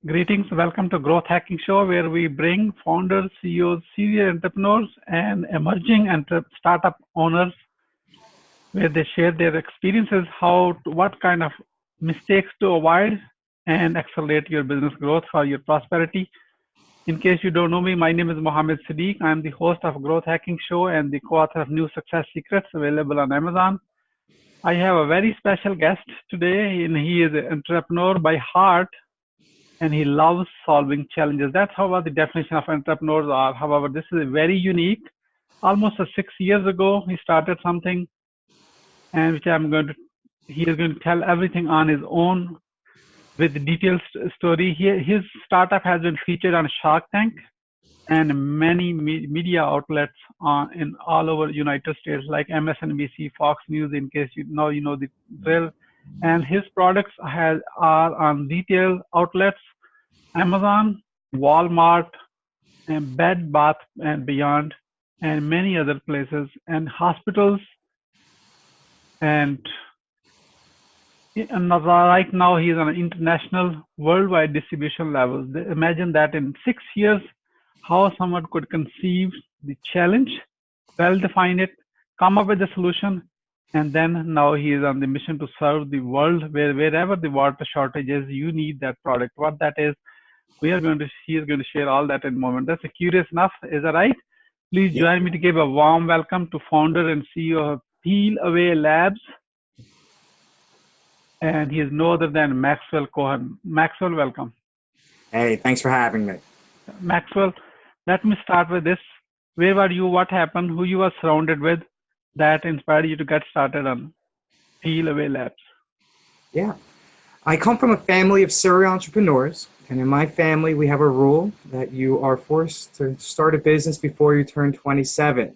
Greetings, welcome to Growth Hacking Show, where we bring founders, CEOs, serial entrepreneurs, and emerging startup owners, where they share their experiences, what kind of mistakes to avoid, and accelerate your business growth for your prosperity. In case you don't know me, my name is Mohammed Siddique. I'm the host of Growth Hacking Show and the co-author of New Success Secrets, available on Amazon. I have a very special guest today, and he is an entrepreneur by heart, and he loves solving challenges. That's how the definition of entrepreneurs are. However, this is very unique. Almost 6 years ago, he started something, and he is going to tell everything on his own with detailed story. His startup has been featured on Shark Tank and many media outlets in all over United States, like MSNBC, Fox News, in case you know the drill. And his products are on retail outlets, Amazon, Walmart, and Bed Bath and Beyond, and many other places, and hospitals. And right now, he is on an international, worldwide distribution level. Imagine that in 6 years, how someone could conceive the challenge, well define it, come up with a solution, and then now he is on the mission to serve the world, wherever the water shortage is, you need that product. What that is, he is going to share all that in a moment. That's curious enough, is that right? Please join me to give a warm welcome to founder and CEO of Peel Away Labs. And he is no other than Maxwell Cohen. Maxwell, welcome. Hey, thanks for having me. Maxwell, let me start with this. Where were you? What happened? Who you were surrounded with that inspired you to get started on Peel Away Labs? Yeah, I come from a family of serial entrepreneurs. And in my family, we have a rule that you are forced to start a business before you turn 27.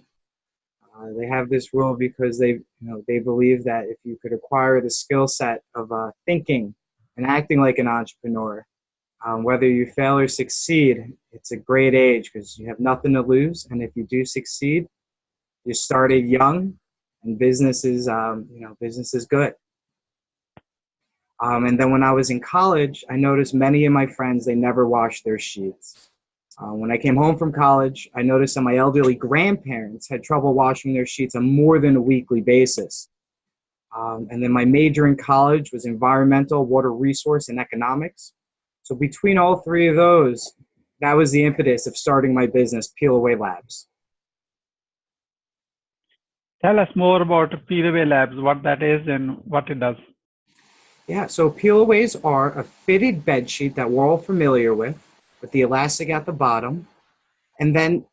They have this rule because they believe that if you could acquire the skill set of thinking and acting like an entrepreneur, whether you fail or succeed, it's a great age because you have nothing to lose. And if you do succeed, you started young, and business is good. And then when I was in college, I noticed many of my friends, they never washed their sheets. When I came home from college, I noticed that my elderly grandparents had trouble washing their sheets on more than a weekly basis. And then my major in college was environmental, water resource, and economics. So between all three of those, that was the impetus of starting my business, Peel Away Labs. Tell us more about Peel Away Labs, what that is and what it does. Yeah, so peel-aways are a fitted bed sheet that we're all familiar with the elastic at the bottom. And then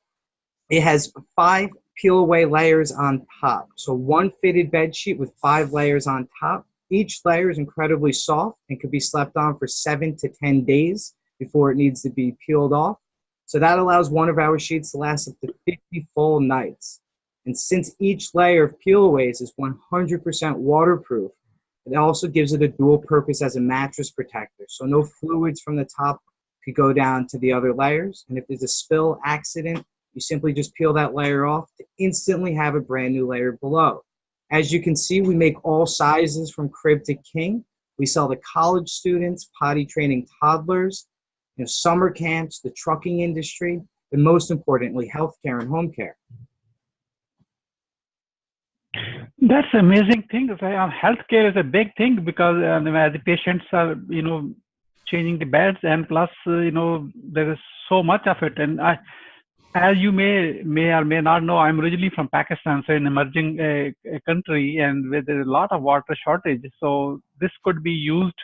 it has 5 peel-away layers on top. So one fitted bed sheet with 5 layers on top. Each layer is incredibly soft and could be slept on for 7 to 10 days before it needs to be peeled off. So that allows one of our sheets to last up to 50 full nights. And since each layer of peel-aways is 100% waterproof, it also gives it a dual purpose as a mattress protector. So no fluids from the top could go down to the other layers. And if there's a spill accident, you simply just peel that layer off to instantly have a brand new layer below. As you can see, we make all sizes from crib to king. We sell to college students, potty training toddlers, summer camps, the trucking industry, and most importantly, healthcare and home care. That's an amazing thing. Healthcare is a big thing because the patients are, changing the beds, and plus, there is so much of it. And as you may or may not know, I'm originally from Pakistan, so an emerging country, and where there's a lot of water shortage. So this could be used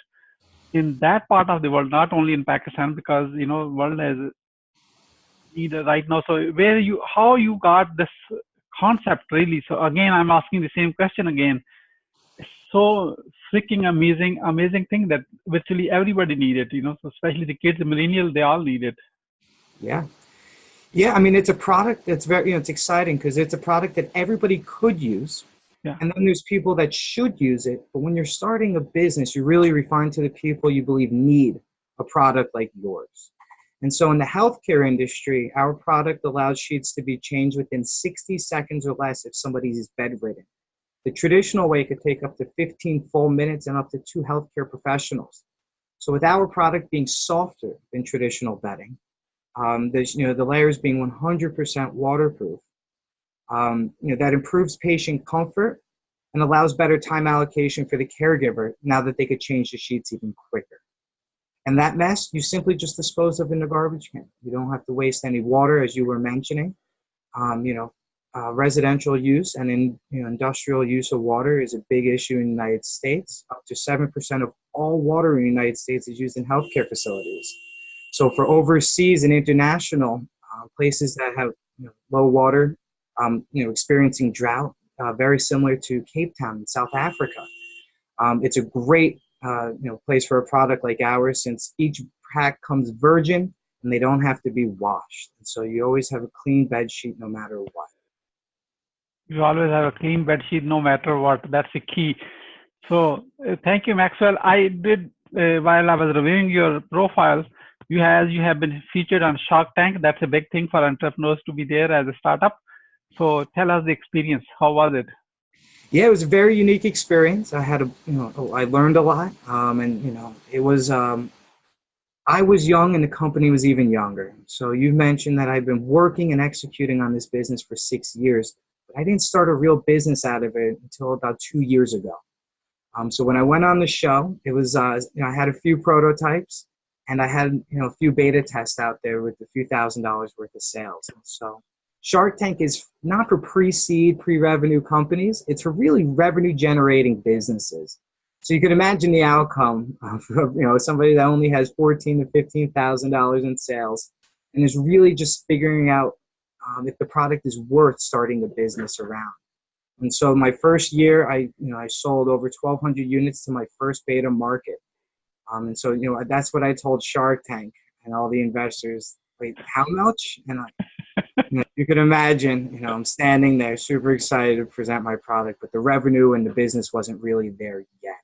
in that part of the world, not only in Pakistan, because world has need right now. So how you got this concept really? So again, I'm asking the same question again. It's so freaking amazing thing that virtually everybody needed, so especially the kids, the millennials, they all need it. Yeah. I mean, it's a product that's very, it's exciting because it's a product that everybody could use. Yeah. And then there's people that should use it. But when you're starting a business, you really refine to the people you believe need a product like yours. And so in the healthcare industry, our product allows sheets to be changed within 60 seconds or less if somebody is bedridden. The traditional way could take up to 15 full minutes and up to 2 healthcare professionals. So with our product being softer than traditional bedding, there's, the layers being 100% waterproof, that improves patient comfort and allows better time allocation for the caregiver now that they could change the sheets even quicker. And that mess, you simply just dispose of in the garbage can. You don't have to waste any water, as you were mentioning. Residential use and industrial use of water is a big issue in the United States. Up to 7% of all water in the United States is used in healthcare facilities. So for overseas and international places that have low water, experiencing drought, very similar to Cape Town in South Africa, it's a great place for a product like ours, since each pack comes virgin and they don't have to be washed. And so you always have a clean bed sheet no matter what. You always have a clean bed sheet no matter what. That's the key. So thank you, Maxwell. I did, while I was reviewing your profile, you have been featured on Shark Tank. That's a big thing for entrepreneurs to be there as a startup. So tell us the experience. How was it? Yeah, it was a very unique experience. I had I learned a lot, it was. I was young and the company was even younger. So you mentioned that I've been working and executing on this business for 6 years, but I didn't start a real business out of it until about 2 years ago. So when I went on the show, it was I had a few prototypes and I had a few beta tests out there with a few $1,000s worth of sales. So Shark Tank is not for pre-seed, pre-revenue companies. It's for really revenue-generating businesses. So you can imagine the outcome of somebody that only has $14,000 to $15,000 in sales and is really just figuring out if the product is worth starting a business around. And so my first year, I sold over 1,200 units to my first beta market. And so that's what I told Shark Tank and all the investors. Wait, how much? And you can imagine, I'm standing there super excited to present my product, but the revenue and the business wasn't really there yet.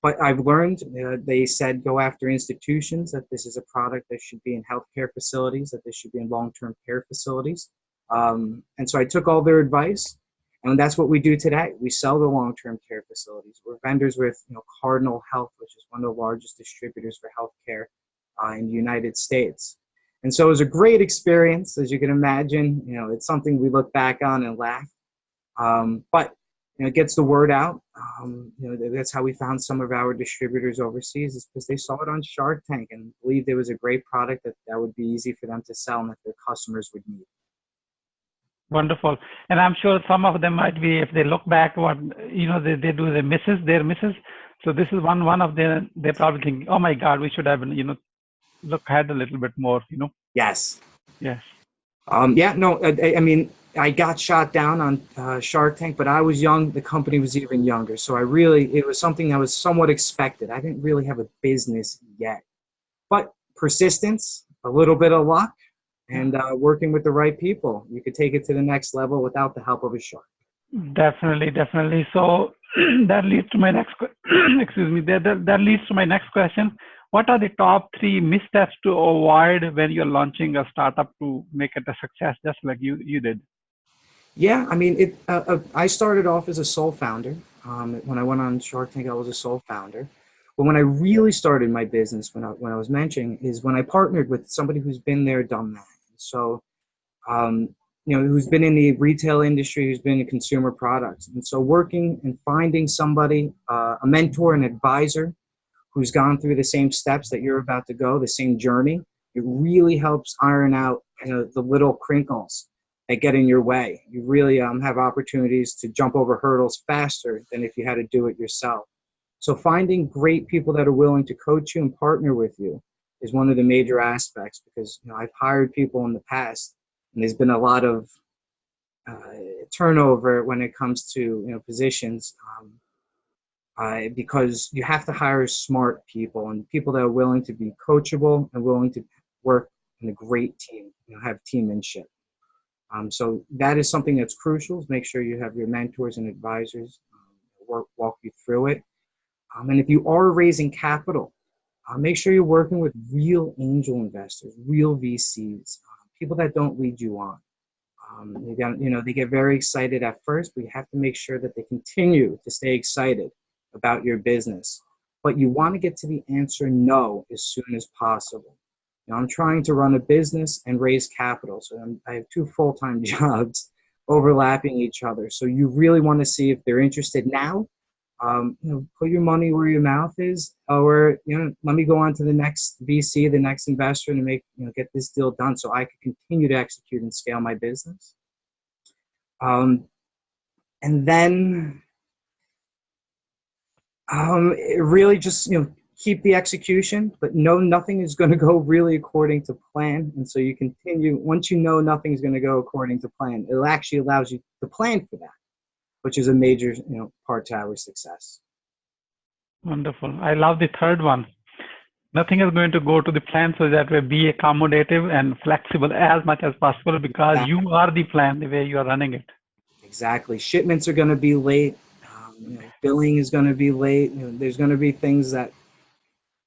But I've learned, they said go after institutions, that this is a product that should be in healthcare facilities, that this should be in long-term care facilities. And so I took all their advice, and that's what we do today. We sell to long-term care facilities. We're vendors with Cardinal Health, which is one of the largest distributors for healthcare in the United States. And so it was a great experience, as you can imagine. It's something we look back on and laugh. But it gets the word out. That's how we found some of our distributors overseas, is because they saw it on Shark Tank and believed it was a great product that would be easy for them to sell and that their customers would need. Wonderful. And I'm sure some of them might be, if they look back, what they do, their misses. So this is one of their, they probably think, oh my God, we should have look ahead a little bit more. Yes. Yes. I mean, I got shot down on Shark Tank, but I was young. The company was even younger. So it was something that was somewhat expected. I didn't really have a business yet, but persistence, a little bit of luck, and working with the right people, you could take it to the next level without the help of a shark. Definitely. So that leads to my next excuse me. That leads to my next question. What are the top 3 missteps to avoid when you're launching a startup to make it a success, just like you did? Yeah, I mean, I started off as a sole founder. When I went on Shark Tank, I was a sole founder. But when I really started my business, when I was mentioning, is when I partnered with somebody who's been there, done that. So, who's been in the retail industry, who's been in consumer products. And so working and finding somebody, a mentor, an advisor, who's gone through the same steps that you're about to go, the same journey, it really helps iron out the little crinkles that get in your way. You really have opportunities to jump over hurdles faster than if you had to do it yourself. So finding great people that are willing to coach you and partner with you is one of the major aspects, because I've hired people in the past, and there's been a lot of turnover when it comes to positions. Because you have to hire smart people and people that are willing to be coachable and willing to work in a great team, have teammanship. So that is something that's crucial, is make sure you have your mentors and advisors walk you through it. And if you are raising capital, make sure you're working with real angel investors, real VCs, people that don't lead you on. They get very excited at first, but you have to make sure that they continue to stay excited about your business. but you want to get to the answer no as soon as possible. Now, I'm trying to run a business and raise capital, so I have two full-time jobs overlapping each other. So you really want to see if they're interested now. Put your money where your mouth is, or let me go on to the next VC, the next investor, to get this deal done, so I can continue to execute and scale my business. And then really just keep the execution, but know nothing is going to go really according to plan. And so you continue. Once you know nothing's going to go according to plan, it actually allows you to plan for that, which is a major part to our success. Wonderful. I love the third one. Nothing is going to go to the plan, so that way be accommodative and flexible as much as possible, because you are the plan, the way you are running it. Exactly. Shipments are going to be late. Billing is going to be late. There's going to be things that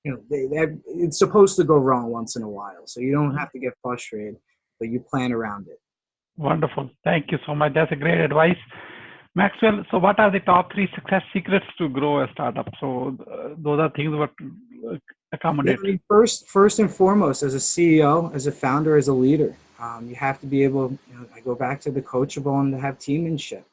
it's supposed to go wrong once in a while. So you don't have to get frustrated, but you plan around it. Wonderful. Thank you so much. That's a great advice. Maxwell, so what are the top 3 success secrets to grow a startup? So those are things what accommodate. Yeah, I mean, first and foremost, as a CEO, as a founder, as a leader, you have to be able, I go back to the coachable and to have teammanship.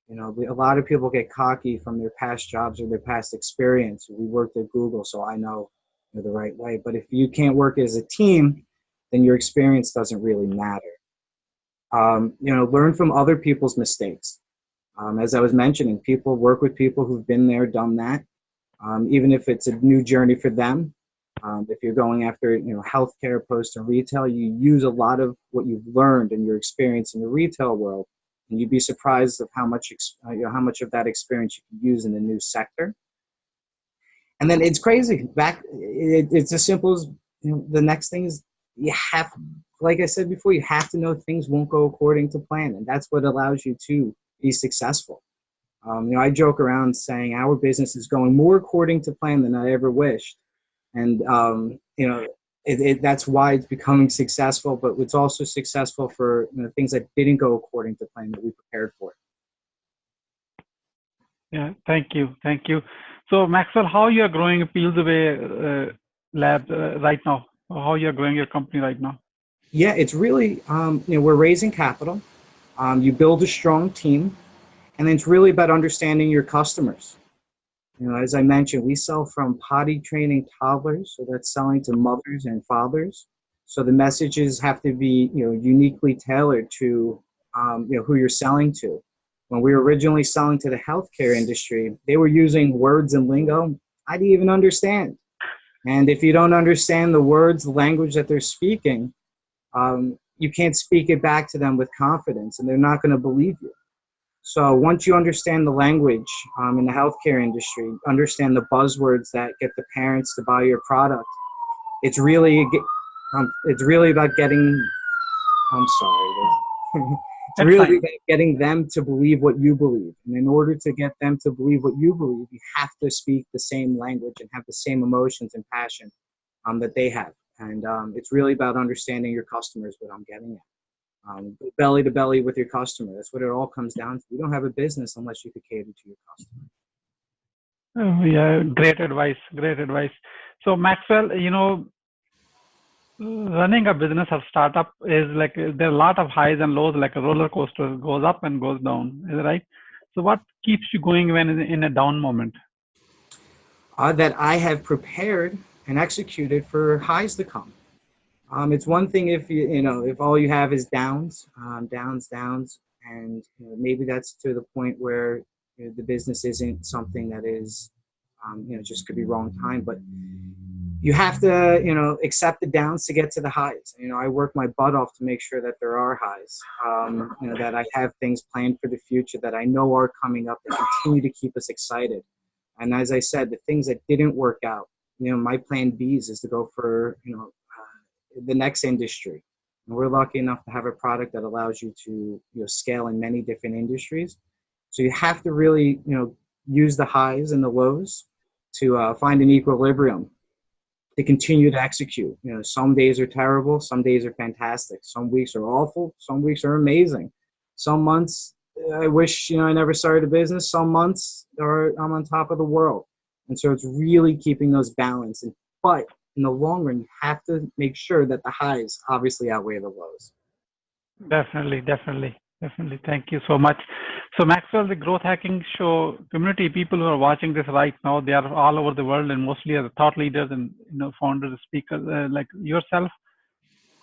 A lot of people get cocky from their past jobs or their past experience. We worked at Google, so I know the right way. But if you can't work as a team, then your experience doesn't really matter. Learn from other people's mistakes. As I was mentioning, people work with people who've been there, done that. Even if it's a new journey for them. If you're going after healthcare opposed to retail, you use a lot of what you've learned in your experience in the retail world, and you'd be surprised of how much of that experience you can use in the new sector. And then it's crazy. It's as simple as the next thing is you have, like I said before, you have to know things won't go according to plan, and that's what allows you to be successful. I joke around saying our business is going more according to plan than I ever wished. And, that's why it's becoming successful, but it's also successful for things that didn't go according to plan that we prepared for. Yeah, thank you. Thank you. So Maxwell, how you are growing Peel the Way Lab right now? How you are growing your company right now? Yeah, it's really, we're raising capital. You build a strong team. And then it's really about understanding your customers. As I mentioned, we sell from potty training toddlers, so that's selling to mothers and fathers. So the messages have to be, uniquely tailored to, who you're selling to. When we were originally selling to the healthcare industry, they were using words and lingo I didn't even understand. And if you don't understand the words, the language that they're speaking, you can't speak it back to them with confidence, and they're not going to believe you. So once you understand the language in the healthcare industry, understand the buzzwords that get the parents to buy your product, it's really about getting, I'm sorry, it's really about getting them to believe what you believe. And in order to get them to believe what you believe, you have to speak the same language and have the same emotions and passion that they have. And it's really about understanding your customers, what I'm getting at. Belly to belly with your customer. That's what it all comes down to. You don't have a business unless you could cater to your customer. Oh, yeah, great advice. Great advice. So Maxwell, running a business or startup is like there are a lot of highs and lows, like a roller coaster, goes up and goes down. Is that right? So what keeps you going when in a down moment? That I have prepared and executed for highs to come. It's one thing if if all you have is downs, and maybe that's to the point where the business isn't something that is, just could be wrong time. But you have to, accept the downs to get to the highs. I work my butt off to make sure that there are highs. That I have things planned for the future that I know are coming up that continue to keep us excited. And as I said, the things that didn't work out, my plan B's is to go for, the next industry. And we're lucky enough to have a product that allows you to scale in many different industries. So you have to really use the highs and the lows to find an equilibrium to continue to execute. Some days are terrible, some days are fantastic, some weeks are awful, some weeks are amazing. Some months I wish I never started a business. Some months I'm on top of the world. And so it's really keeping those balanced. But in the long run, you have to make sure that the highs obviously outweigh the lows. Definitely, definitely, definitely. Thank you so much. So Maxwell, the growth hacking show community, people who are watching this right now, they are all over the world and mostly are thought leaders and founders, speakers like yourself.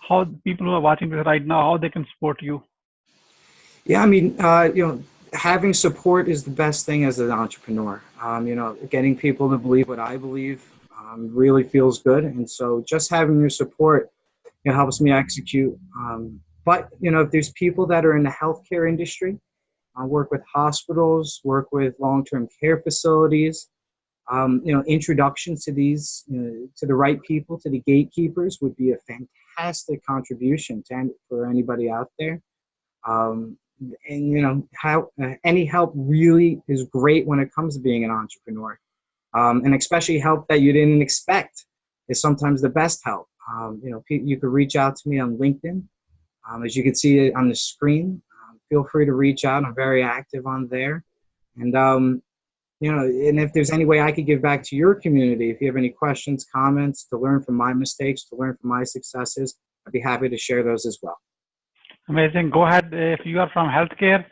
How people who are watching this right now, how they can support you? Yeah, I mean, having support is the best thing as an entrepreneur. Getting people to believe what I believe really feels good, and so just having your support, helps me execute. But if there's people that are in the healthcare industry, work with hospitals, work with long-term care facilities. Introductions to these, to the right people, to the gatekeepers, would be a fantastic contribution for anybody out there. And how any help really is great when it comes to being an entrepreneur, and especially help that you didn't expect is sometimes the best help. You could reach out to me on LinkedIn, as you can see it on the screen. Feel free to reach out. I'm very active on there, and and if there's any way I could give back to your community, if you have any questions, comments, to learn from my mistakes, to learn from my successes, I'd be happy to share those as well. Amazing. Go ahead. If you are from healthcare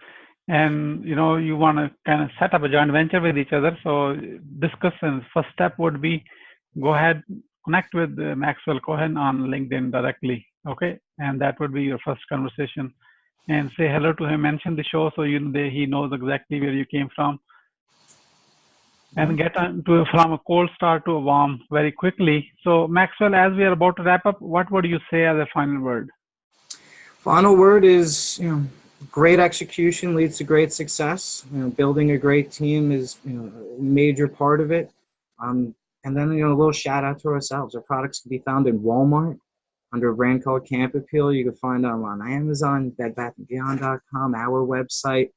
and you want to kind of set up a joint venture with each other, so discuss, and first step would be go ahead, connect with Maxwell Cohen on LinkedIn directly. Okay, and that would be your first conversation, and say hello to him, mention the show so he knows exactly where you came from, and get from a cold start to a warm very quickly. So Maxwell, as we are about to wrap up, what would you say as a final word? Final word is, great execution leads to great success. Building a great team is, a major part of it. And then, a little shout out to ourselves. Our products can be found in Walmart under a brand called Camp Appeal. You can find them on Amazon, bedbathandbeyond.com, our website.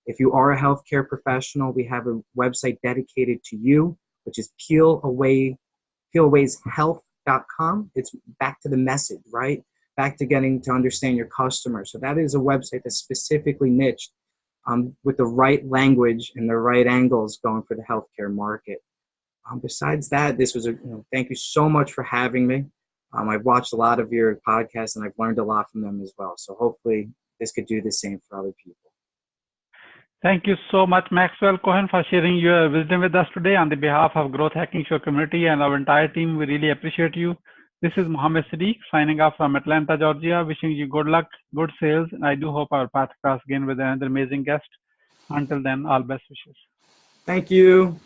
If you are a healthcare professional, we have a website dedicated to you, which is peelawayshealth.com. It's back to the message, right? Back to getting to understand your customer. So that is a website that's specifically niched with the right language and the right angles going for the healthcare market. Besides that, this was thank you so much for having me. I've watched a lot of your podcasts and I've learned a lot from them as well. So hopefully this could do the same for other people. Thank you so much, Maxwell Cohen, for sharing your wisdom with us today. On the behalf of Growth Hacking Show community and our entire team, we really appreciate you. This is Mohammed Siddique signing off from Atlanta, Georgia, wishing you good luck, good sales, and I do hope our path cross again with another amazing guest. Until then, all best wishes. Thank you.